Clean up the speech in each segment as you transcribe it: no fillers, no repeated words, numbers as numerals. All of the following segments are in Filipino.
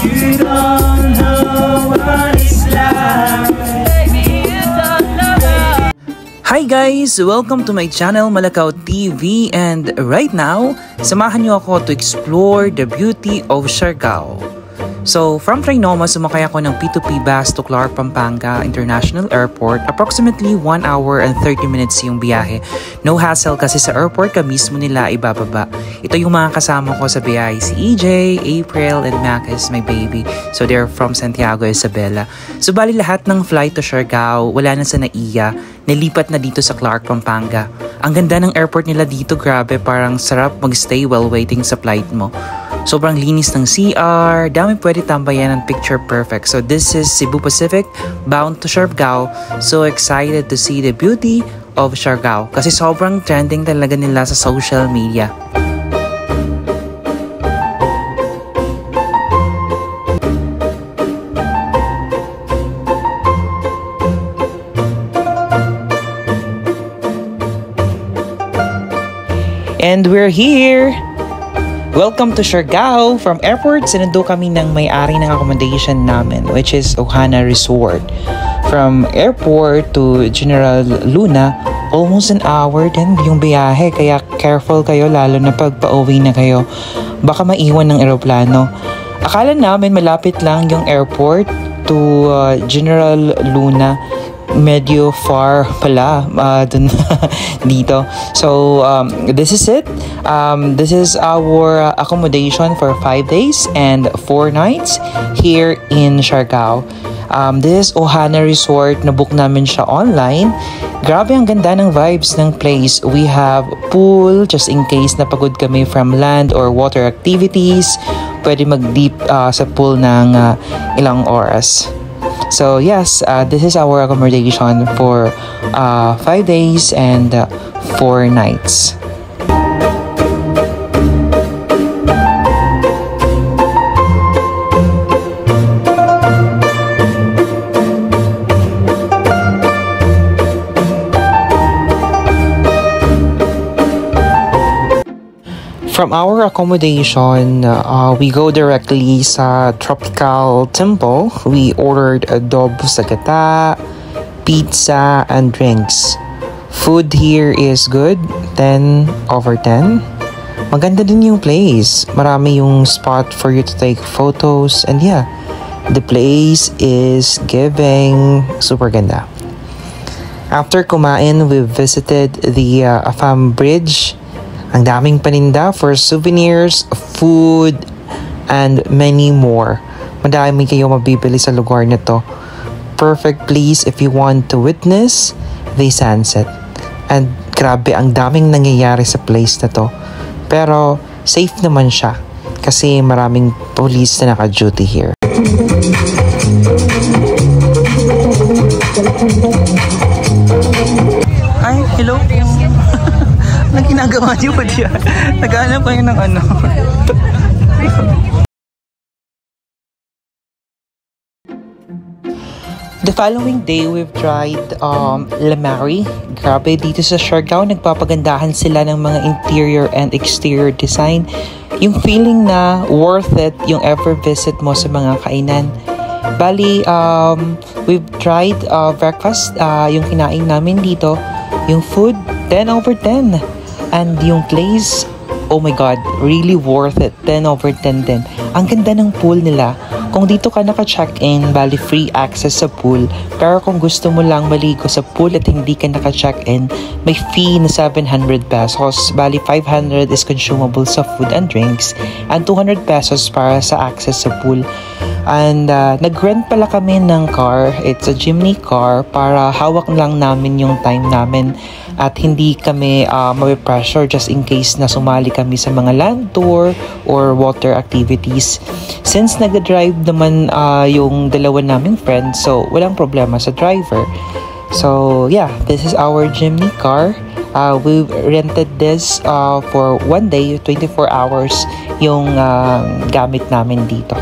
You don't know what it's like. Hi guys! Welcome to my channel Malakaw TV, and right now, samahan niyo ako to explore the beauty of Siargao. So, from Trinoma, sumakay ako ng P2P bus to Clark, Pampanga International Airport. Approximately 1 hour and 30 minutes yung biyahe. No hassle kasi sa airport ka mismo nila ibababa. Ito yung mga kasama ko sa biyahe, si EJ, April, and Macas, my baby. So, they're from Santiago, Isabela. So, bali lahat ng flight to Siargao, wala na sa NAIA. Nilipat na dito sa Clark, Pampanga. Ang ganda ng airport nila dito, grabe, parang sarap magstay while waiting sa flight mo. Sobrang linis ng CR, dami pwede tambayan ng picture perfect. So this is Cebu Pacific, bound to Siargao. So excited to see the beauty of Siargao kasi sobrang trending talaga nila sa social media. And we're here! Welcome to Siargao. From airport, sinundo kami ng may-ari ng accommodation namin, which is Ohana Resort. From airport to General Luna, almost an hour din yung biyahe, kaya careful kayo lalo na pag pauwi na kayo. Baka maiwan ng eroplano. Akala namin malapit lang yung airport to General Luna. Medyo far pala dun dito. So this is it. This is our accommodation for 5 days and 4 nights here in Siargao. This Ohana Resort, na-book namin siya online. Grabe ang ganda ng vibes ng place. We have pool just in case napagod kami from land or water activities. Pwede mag-deep sa pool ng ilang oras. So yes, this is our accommodation for 5 days and 4 nights. From our accommodation, we go directly sa Tropical Temple. We ordered adobo sa gata, pizza, and drinks. Food here is good, 10 over 10. Maganda din yung place. Marami yung spot for you to take photos. And yeah, the place is giving super ganda. After kumain, we visited the Afam Bridge. Ang daming paninda for souvenirs, food, and many more. Madami kayo mabibili sa lugar na to. Perfect place if you want to witness the sunset. And grabe, ang daming nangyayari sa place na to. Pero safe naman siya kasi maraming police na naka-duty here. Ay, hello. Anong ginagawa niyo ba diyan? Naghahanap kayo ng ano? The following day, we've tried Lamari. Grabe, dito sa Siargao, nagpapagandahan sila ng mga interior and exterior design. Yung feeling na worth it yung ever visit mo sa mga kainan. Bali, we've tried breakfast, yung kinain namin dito. Yung food, 10 over 10. And yung place, oh my god, really worth it. 10 over 10 din. Ang ganda ng pool nila. Kung dito ka naka-check-in, bali free access sa pool. Pero kung gusto mo lang maligo sa pool at hindi ka naka-check-in, may fee na 700 pesos. Bali 500 is consumable sa food and drinks. And 200 pesos para sa access sa pool. And nag-rent pala kami ng car. It's a Jimny car para hawak lang namin yung time namin. At hindi kami mape-pressure just in case na sumali kami sa mga land tour or water activities. Since nag-drive naman yung dalawa naming friends, so walang problema sa driver. So yeah, this is our Jimny car. We rented this for 1 day, 24 hours yung gamit namin dito.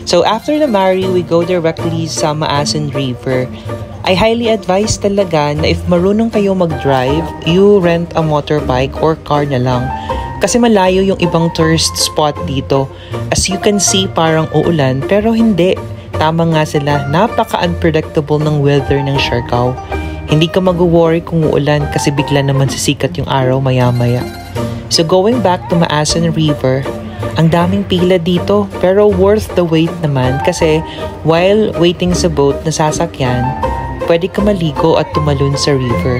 So after Lamari, we go directly sa Maasin River. I highly advise talaga na if marunong kayo mag-drive, you rent a motorbike or car na lang. Kasi malayo yung ibang tourist spot dito. As you can see, parang uulan, pero hindi. Tama nga sila, napaka-unpredictable ng weather ng Siargao. Hindi ka mag-worry kung uulan kasi bigla naman sisikat yung araw maya-maya. So going back to Maasin River, ang daming pila dito pero worth the wait naman kasi while waiting sa boat na sasakyan, pwede ka maligo at tumalon sa river.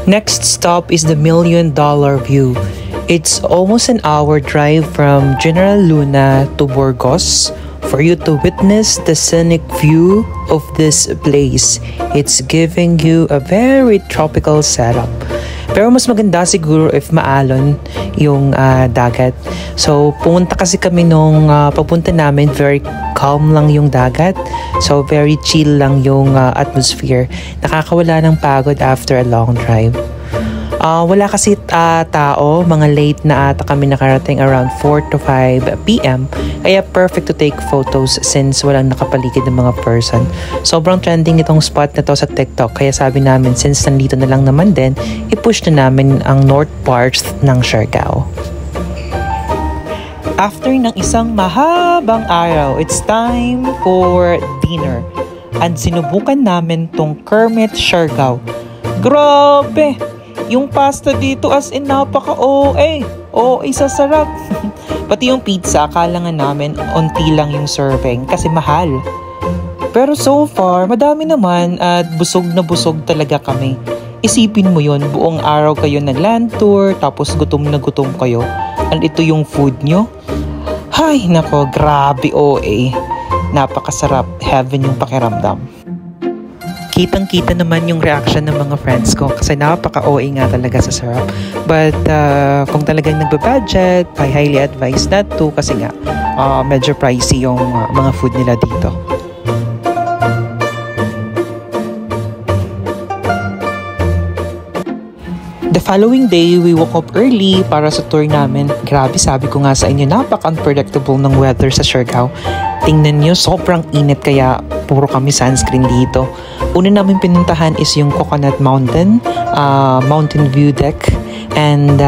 Next stop is the $1 Million View. It's almost an hour drive from General Luna to Burgos for you to witness the scenic view of this place. It's giving you a very tropical setup. Pero mas maganda siguro if maalon yung dagat. So pumunta kasi kami nung papunta namin, very calm lang yung dagat. So very chill lang yung atmosphere. Nakakawala ng pagod after a long drive. Wala kasi tao, mga late na ata kami nakarating around 4 to 5 p.m. Kaya perfect to take photos since walang nakapaligid ng mga person. Sobrang trending itong spot na to sa TikTok. Kaya sabi namin since nandito na lang naman din, i-push na namin ang north parts ng Siargao. After ng isang mahabang araw, it's time for dinner. And sinubukan namin tong Kermit Siargao. Grabe! Yung pasta dito as in napaka-OA. OA sa sarap. Pati yung pizza, akala nga namin onti lang yung serving kasi mahal. Pero so far, madami naman at busog na busog talaga kami. Isipin mo yun, buong araw kayo nag-land tour, tapos gutom na gutom kayo. And ito yung food nyo. Hay, nako, grabe OA. Napakasarap, heaven yung pakiramdam. Kitang-kita naman yung reaction ng mga friends ko kasi napaka-OA nga talaga sa sarap. But kung talagang nagba-budget, I highly advise not to kasi nga medyo pricey yung mga food nila dito. The following day, we woke up early para sa tour namin. Grabe, sabi ko nga sa inyo, napaka-unpredictable ng weather sa Siargao. Tingnan nyo, sobrang init kaya puro kami sunscreen dito. Una namin pinuntahan is yung Coconut Mountain, Mountain View Deck. And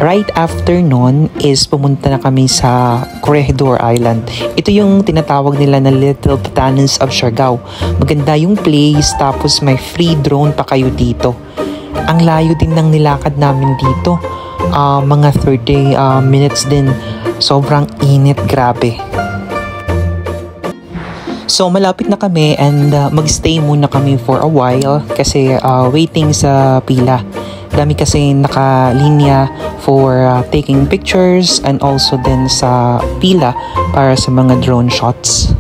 right after nun is pumunta na kami sa Corregidor Island. Ito yung tinatawag nila na Little Batanes of Siargao. Maganda yung place, tapos may free drone pa kayo dito. Ang layo din ng nilakad namin dito. Mga 30 minutes din. Sobrang init, grabe. So malapit na kami and magstay muna kami for a while kasi waiting sa pila. Dami kasi nakalinya for taking pictures and also din sa pila para sa mga drone shots.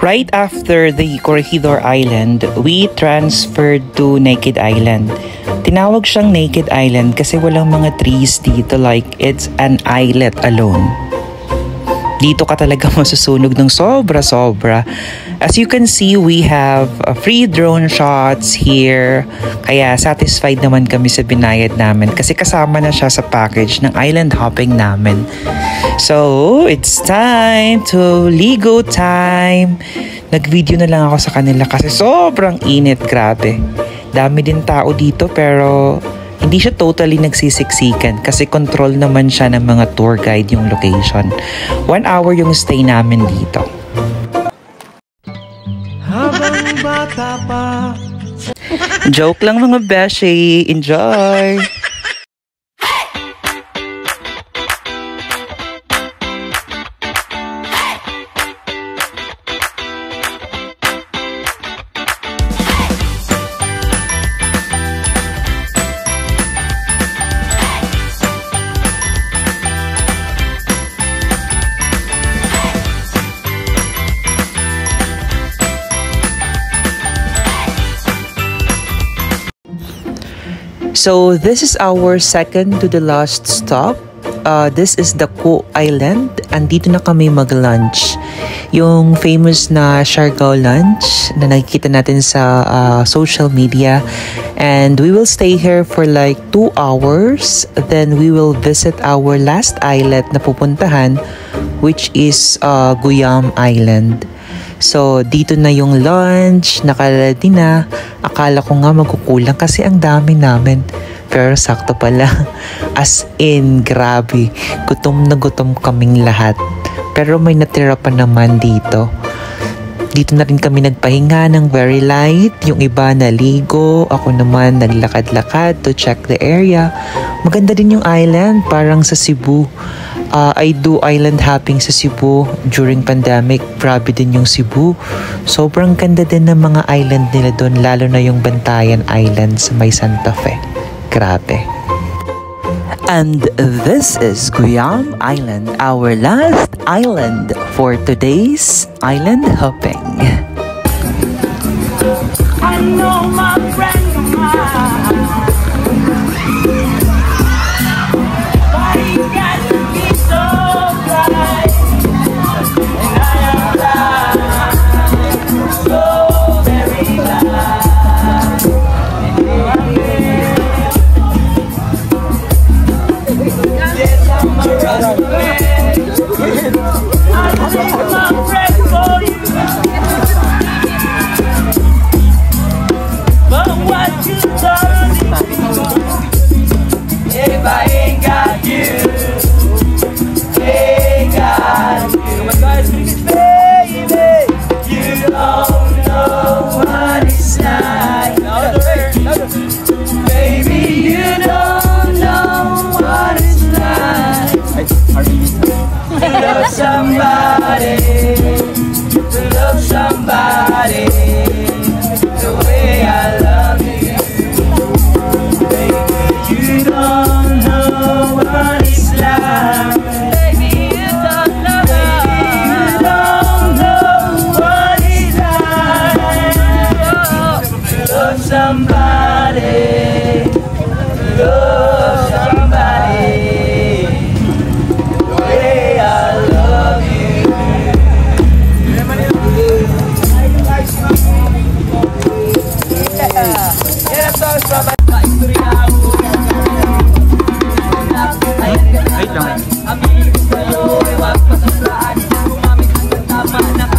Right after the Corregidor Island, we transferred to Naked Island. Tinawag siyang Naked Island kasi walang mga trees dito, like it's an islet alone. Dito ka talaga masusunog ng sobra-sobra. As you can see, we have free drone shots here. Kaya satisfied naman kami sa binayad namin kasi kasama na siya sa package ng island hopping namin. So, it's time to ligo time. Nag-video na lang ako sa kanila kasi sobrang init, grabe. Dami din tao dito pero hindi siya totally nagsisiksikan kasi control naman siya ng mga tour guide yung location. 1 hour yung stay namin dito. Habang bata pa. Joke lang mga beshi. Enjoy! So this is our second to the last stop. This is the Ko Island. Andito na kami mag-lunch. Yung famous na Siargao lunch na nakikita natin sa social media. And we will stay here for like 2 hours. Then we will visit our last islet na pupuntahan, which is Guyam Island. So, dito na yung lunch, nakaladi na. Akala ko nga magkukulang kasi ang dami namin. Pero sakto pala. As in, grabe. Gutom na gutom kaming lahat. Pero may natira pa naman dito. Dito na rin kami nagpahinga ng very light. Yung iba naligo. Ako naman naglakad-lakad to check the area. Maganda din yung island, parang sa Cebu. I do island hopping sa Cebu during pandemic. Grabe din yung Cebu. Sobrang ganda din ng mga island nila doon, lalo na yung Bantayan Island sa may Santa Fe. Grabe. And this is Guyam Island, our last island for today's island hopping. I know my friend of mine. Somebody the way I love you, baby. You don't know what it's like, baby. You don't know, baby. You don't know what it's like to love somebody, to love somebody the way I love you.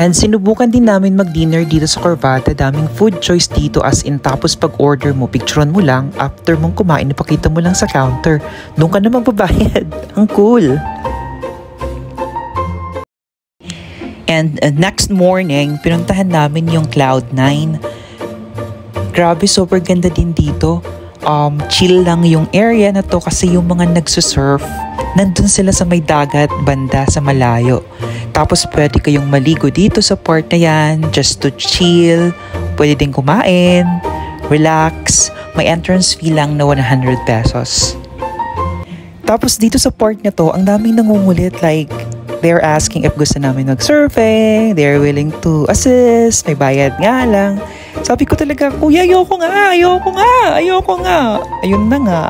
And sinubukan din namin mag-dinner dito sa Corvata. Daming food choice dito, as in tapos pag order mo, picturean mo lang. After mong kumain, ipakita mo lang sa counter. Doon ka na magbabayad. Ang cool. And next morning, pinuntahan namin yung Cloud9. Grabe, super ganda din dito. Chill lang yung area na to kasi yung mga nagsusurf, nandun sila sa may dagat banda sa malayo. Tapos pwede kayong maligo dito sa part na yan just to chill. Pwede din kumain, relax. May entrance fee lang na 100 pesos. Tapos dito sa part na to, ang daming nangungulit, like they're asking if gusto namin mag-surfing, they're willing to assist, may bayad nga lang. Sabi ko talaga, kuya, ayoko nga. Ayun na nga.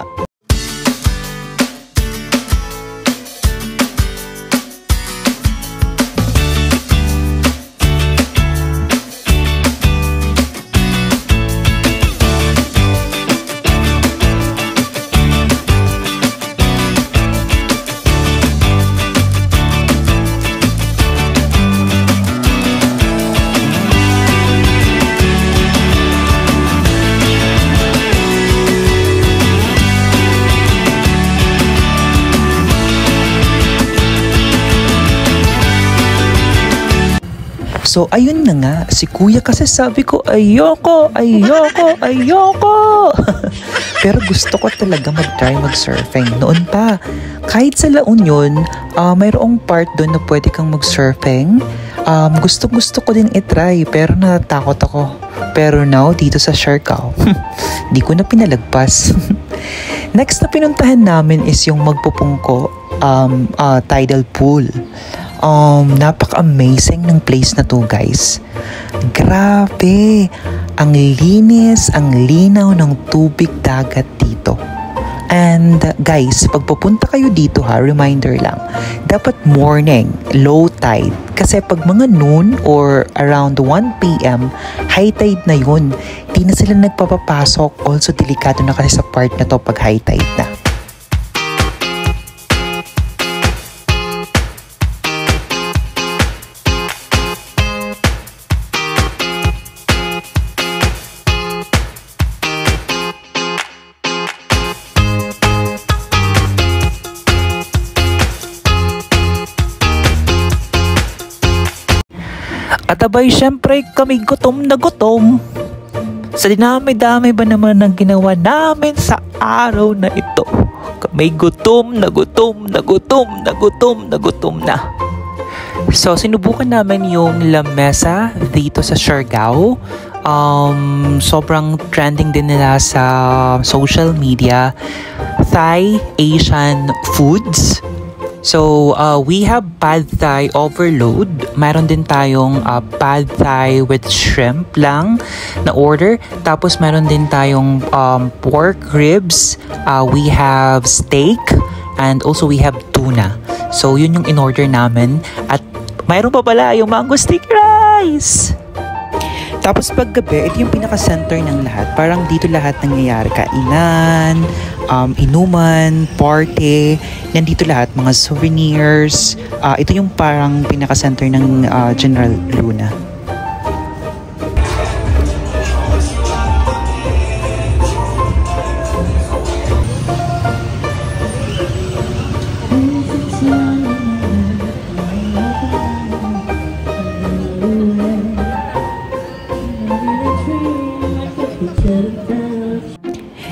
So, ayun na nga. Si kuya kasi sabi ko, ayoko. Pero gusto ko talaga mag-try mag-surfing. Noon pa, kahit sa La Union, mayroong part doon na pwede kang mag-surfing. Gusto ko din i-try, pero natatakot ako. Pero now, dito sa Siargao, di ko na pinalagpas. Next na pinuntahan namin is yung Magpupungko tidal pool. Napaka-amazing ng place na to, guys. Grabe! Ang linis, ang linaw ng tubig dagat dito. And guys, pag papunta kayo dito reminder lang, dapat morning, low tide. Kasi pag mga noon or around 1 p.m, high tide na yun. Di na sila nagpapapasok. Also, delikado na kasi sa part na to pag high tide na. At abay, syempre kami gutom na gutom. Sa dinami-dami ba naman ang ginawa namin sa araw na ito? Kami gutom na. So, sinubukan namin yung lamesa dito sa Siargao. Sobrang trending din nila sa social media. Thai Asian foods. So, we have Pad Thai overload. Mayroon din tayong Pad Thai with shrimp lang na order. Tapos, mayroon din tayong pork ribs. We have steak. And also, we have tuna. So, yun yung in-order namin. At mayroon pa pala yung mango sticky rice. Tapos paggabi, ito yung pinaka-center ng lahat. Parang dito lahat nangyayari. Kainan, inuman, party, nandito lahat, mga souvenirs. Ito yung parang pinaka-center ng General Luna.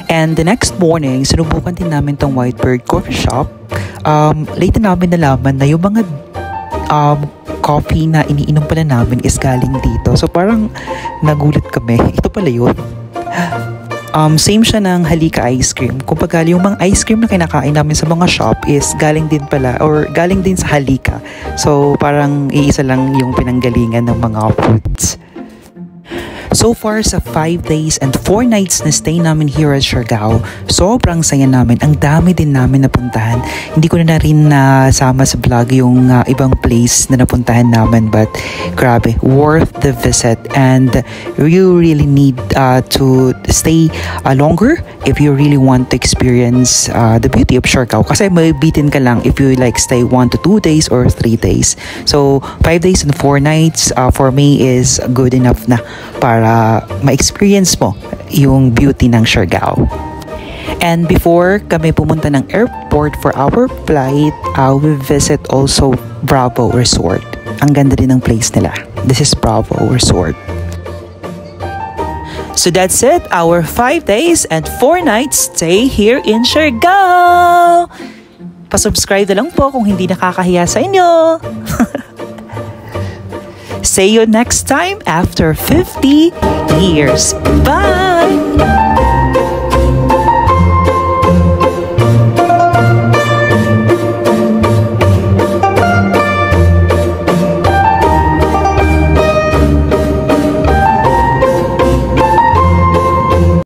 And the next morning, sinubukan din namin tong Whitebird Coffee Shop. Later namin nalaman na yung mga coffee na iniinom pala namin is galing dito. So parang nagulat kami. Ito pala yun. Same siya ng Halika Ice Cream. Kumbaga yung mga ice cream na kinakain namin sa mga shop is galing din pala or galing din sa Halika. So parang iisa lang yung pinanggalingan ng mga foods. So far sa 5 days and 4 nights na stay namin here at Siargao, sobrang saya namin. Ang dami din namin napuntahan. Hindi ko na rin nasama sa vlog yung ibang place na napuntahan namin, but grabe, worth the visit. And you really need to stay longer if you really want to experience the beauty of Siargao. Kasi mabibitin ka lang if you like stay 1 to 2 days or 3 days. So 5 days and 4 nights for me is good enough na para ma-experience mo yung beauty ng Siargao. And before kami pumunta ng airport for our flight, we visit also Bravo Resort. Ang ganda din ng place nila. This is Bravo Resort. So that's it, our 5 days and 4 nights stay here in Siargao. Pa-subscribe na lang po kung hindi nakakahiya sa inyo. See you next time after 50 years. Bye!